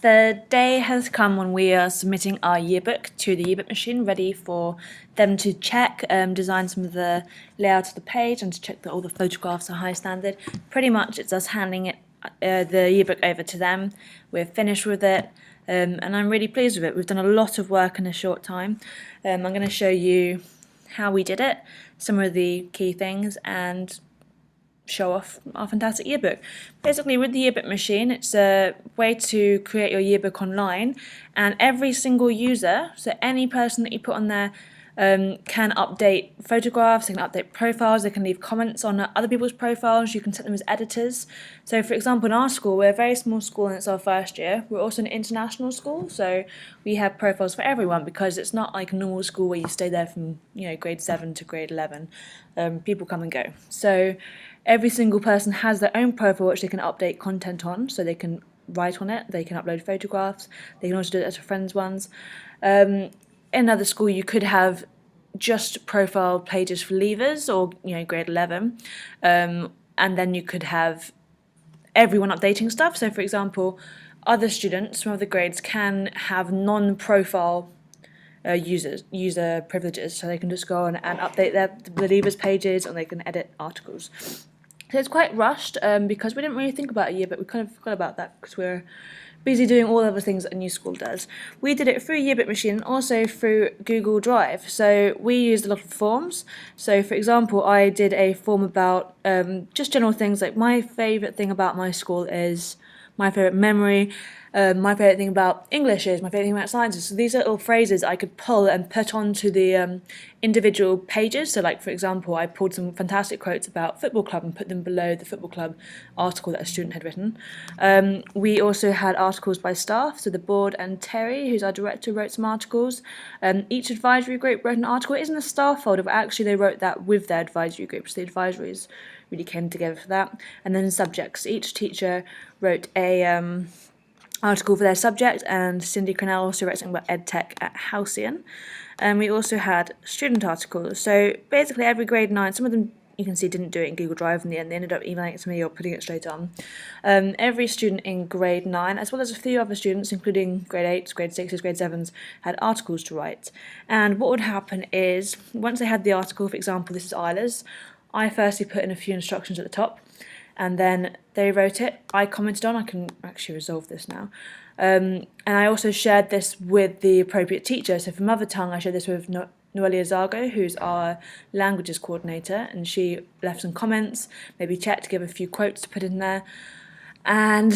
The day has come when we are submitting our yearbook to the Yearbook Machine, ready for them to check, design some of the layout of the page and to check that all the photographs are high standard. Pretty much it's us handing the yearbook over to them. We're finished with it, and I'm really pleased with it. We've done a lot of work in a short time. I'm going to show you how we did it, some of the key things, and show off our fantastic yearbook. Basically, with the Yearbook Machine, it's a way to create your yearbook online, and every single user, so any person that you put on there, can update photographs, they can update profiles, they can leave comments on other people's profiles, you can set them as editors. So for example, in our school, we're a very small school and it's our first year. We're also an international school, so we have profiles for everyone because it's not like a normal school where you stay there from grade 7 to grade 11. People come and go. So every single person has their own profile which they can update content on, so they can write on it, they can upload photographs, they can also do it as friends' ones. In another school you could have just profile pages for leavers or grade 11, and then you could have everyone updating stuff. So for example, other students from other grades can have non-profile user privileges, so they can just go on and update the leavers pages and they can edit articles. So it's quite rushed because we didn't really think about a year, but we kind of forgot about that because we're busy doing all other things that a new school does. We did it through Yearbook Machine and also through Google Drive. So we used a lot of forms. So for example, I did a form about just general things like my favourite thing about my school is my favourite memory, my favourite thing about English is, my favourite thing about sciences. So these are little phrases I could pull and put onto the individual pages. So like for example, I pulled some fantastic quotes about football club and put them below the football club article that a student had written. We also had articles by staff, so the board and Terry, who's our director, wrote some articles. Each advisory group wrote an article. It isn't a staff folder, but actually they wrote that with their advisory groups. The advisories really came together for that. And then subjects. Each teacher wrote a article for their subject, and Cindy Cronell also wrote something about EdTech at Halcyon. And we also had student articles. So basically every grade 9, some of them you can see didn't do it in Google Drive in the end, they ended up emailing it to me or putting it straight on. Every student in grade 9, as well as a few other students, including grade 8s, grade 6s, grade 7s, had articles to write. And what would happen is, once they had the article, for example, this is Isla's, I firstly put in a few instructions at the top, and then they wrote it. I commented on, I can actually resolve this now. And I also shared this with the appropriate teacher. So for Mother Tongue, I shared this with Noelia Zago, who's our languages coordinator, and she left some comments, maybe checked to give a few quotes to put in there. And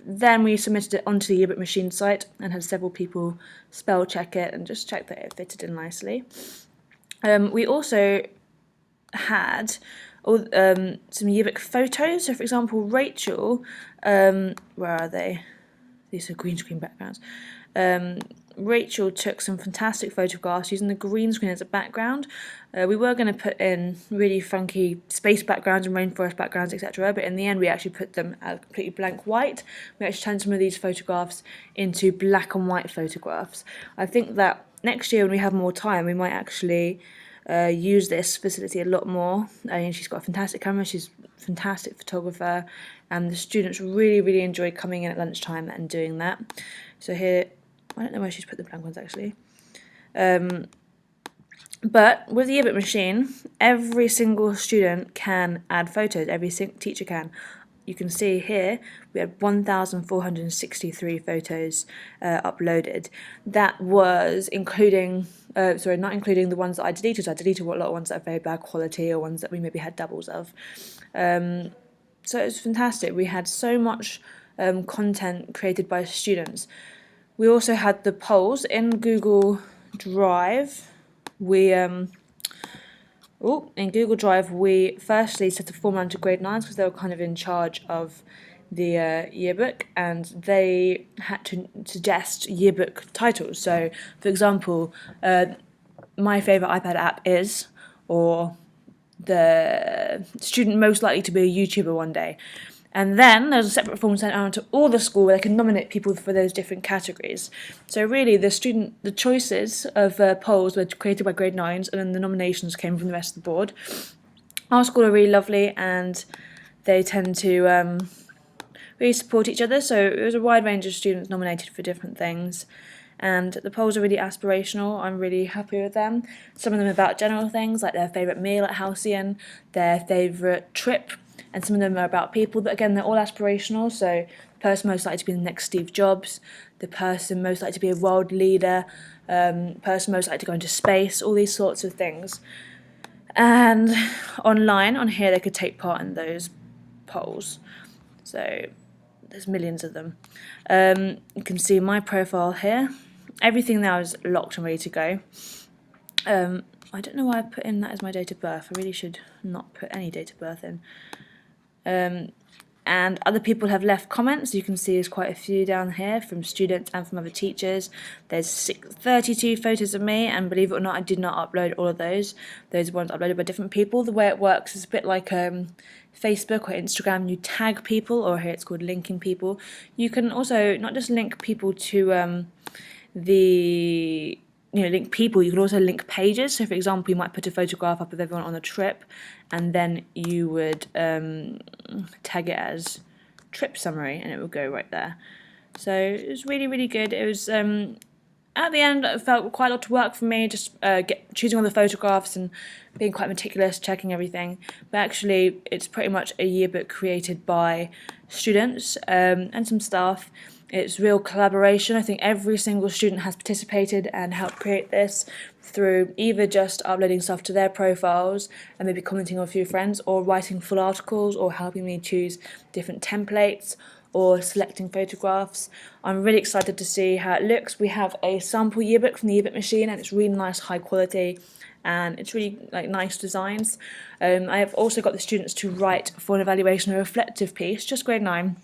then we submitted it onto the Yearbook Machine site and had several people spell check it and just check that it fitted in nicely. We also had some yearbook photos. So for example, Rachel, where are they? These are green screen backgrounds. Rachel took some fantastic photographs using the green screen as a background. We were going to put in really funky space backgrounds and rainforest backgrounds, etc., but in the end we actually put them at completely blank white. We actually turned some of these photographs into black and white photographs. I think that next year when we have more time, we might actually use this facility a lot more. She's got a fantastic camera, she's a fantastic photographer, and the students really enjoy coming in at lunchtime and doing that. So here, I don't know where she's put the blank ones actually. But with the Yearbook Machine, every single student can add photos, every teacher can. You can see here we had 1,463 photos uploaded. That was including, not including the ones that I deleted. I deleted a lot of ones that are very bad quality or ones that we maybe had doubles of. So it was fantastic. We had so much content created by students. We also had the polls in Google Drive. In Google Drive, we firstly set a form around to grade 9s because they were kind of in charge of the yearbook, and they had to suggest yearbook titles. So, for example, my favourite iPad app is, or the student most likely to be a YouTuber one day. And then there's a separate form sent out to all the school where they can nominate people for those different categories. So really the choices of polls were created by grade 9s, and then the nominations came from the rest of the board. Our school are really lovely, and they tend to really support each other. So it was a wide range of students nominated for different things. And the polls are really aspirational. I'm really happy with them. Some of them are about general things like their favourite meal at Halcyon, their favourite trip, and some of them are about people. But again, they're all aspirational. So the person most likely to be the next Steve Jobs, the person most likely to be a world leader, person most likely to go into space, all these sorts of things. And online, on here, they could take part in those polls. So there's millions of them. You can see my profile here. Everything now is locked and ready to go. I don't know why I put in that as my date of birth. I really should not put any date of birth in. And other people have left comments. You can see there's quite a few down here from students and from other teachers. There's 32 photos of me, and believe it or not, I did not upload all of those. Those are ones uploaded by different people. The way it works is a bit like Facebook or Instagram. You tag people, or here it's called linking people. You can also not just link people to link people, you could also link pages. So for example, you might put a photograph up of everyone on the trip, and then you would tag it as trip summary, and it would go right there. So it was really, really good. It was at the end, it felt quite a lot of work for me, just choosing all the photographs and being quite meticulous, checking everything. But actually, it's pretty much a yearbook created by students and some staff. It's real collaboration. I think every single student has participated and helped create this through either just uploading stuff to their profiles and maybe commenting on a few friends, or writing full articles, or helping me choose different templates, or selecting photographs. I'm really excited to see how it looks. We have a sample yearbook from the Yearbook Machine, and it's really nice, high quality, and it's really nice designs. I have also got the students to write for an evaluation a reflective piece, just grade 9,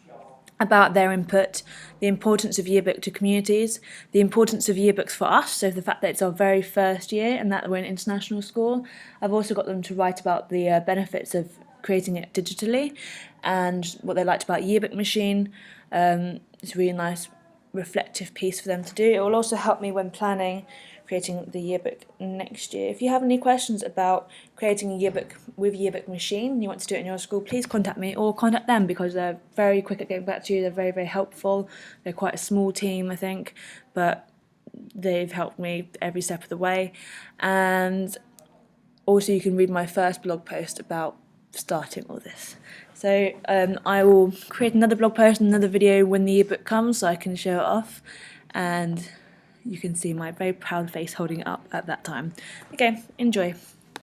about their input, the importance of yearbook to communities, the importance of yearbooks for us, so the fact that it's our very first year and that we're an international school. I've also got them to write about the benefits of creating it digitally and what they liked about Yearbook Machine. It's a really nice reflective piece for them to do. It will also help me when planning creating the yearbook next year. If you have any questions about creating a yearbook with Yearbook Machine and you want to do it in your school, please contact me or contact them, because they're very quick at getting back to you. They're very, very helpful. They're quite a small team, I think, but they've helped me every step of the way. And also you can read my first blog post about starting all this. So I will create another blog post and another video when the yearbook comes, so I can show it off, and you can see my very proud face holding it up at that time. Okay, enjoy.